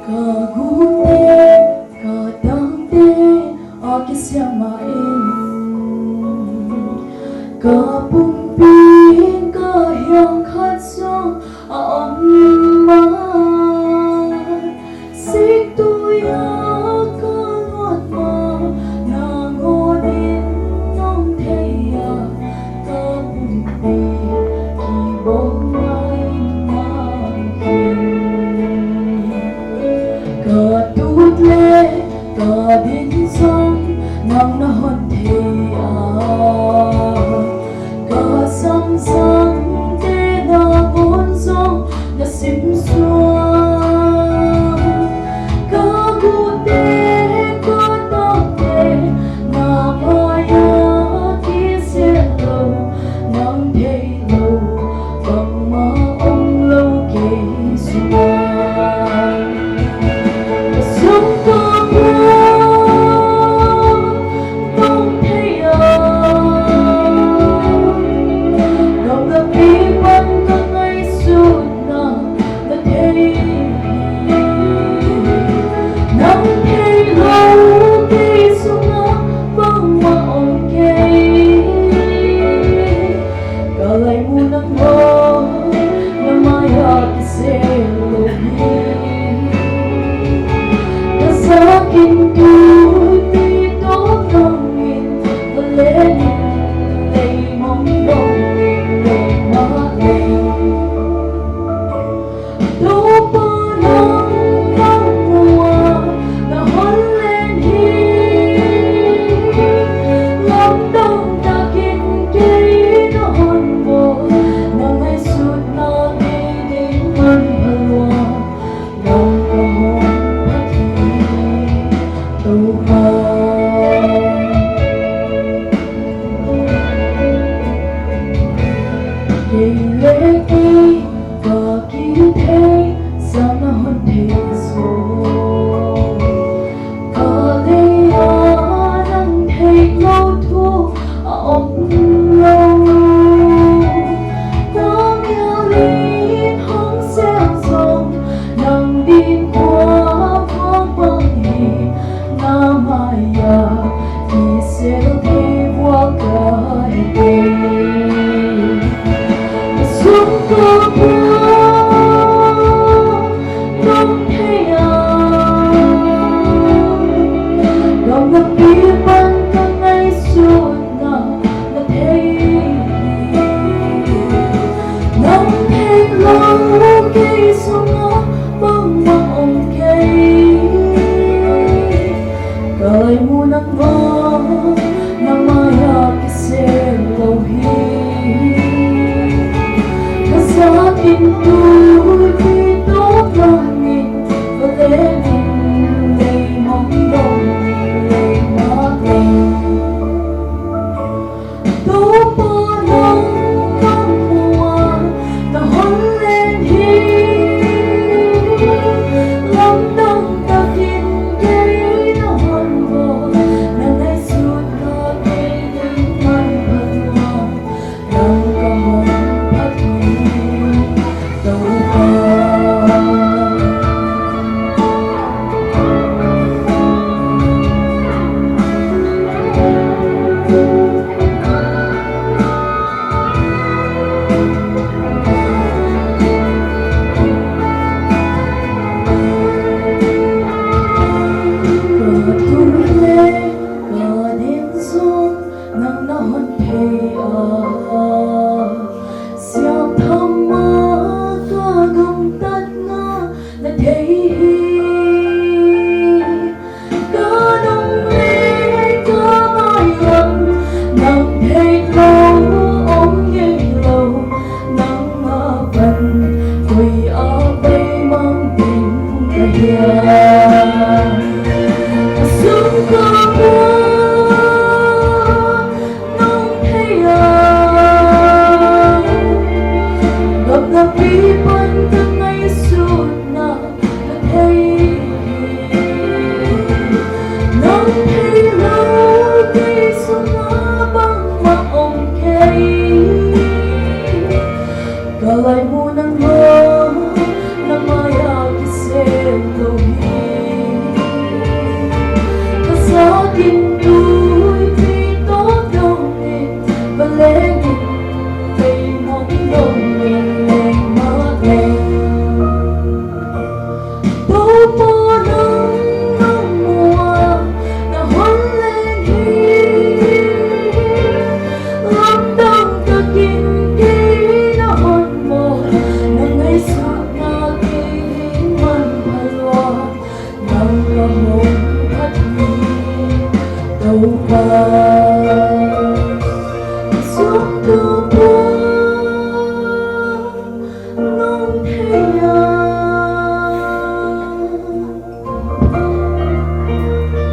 Có gút tê, có đắng tê, ở cái xe mà em có bung pin, có hiang khát gió ấm má xích tôi áo có ngọt mà na ngô đến nông thầy có bung pin khi bóng mai mà có tút lệ có đến sông nắng nó hôn thầy có sông sông thế nó bốn sông nó xím xua có gu tê có tóc tê mà hoa ya kia sẽ lâu nắng thầy lâu bằng má ông lâu kề xua sống có lễ đi có ký thế sao nó hôn thế rồi có lẽ đang thấy lâu thu ông lâu có nghe lý không xeo rồng nằm đi qua phố băng hì namaya thì sẽ đi qua cả đêm xuống có không thấy lòng ngập đi ban cả ngày suốt nào là thấy nắng thấy lâu cây xuống nó băng mộng cây cởi mù nắng vó nắng mai cái xe lâu hi into khi tốt lòng nghìn có lẽ mình đầy mong đông đầy mắt tình tốt bao nắng nắng mùa ta hôn lên hi lòng đông ta khiến cây nó hòn vò nàng ấy suốt có cây đến मन भरवा nàng có hồn phát nắng nó hôn thầy siêu thơm mơ có gồng tắt ngã là thấy có đông lê có nói lầm nắng thầy lâu ôm nghe lâu nắng mơ vần quỳ ở đây mang tình cả hiền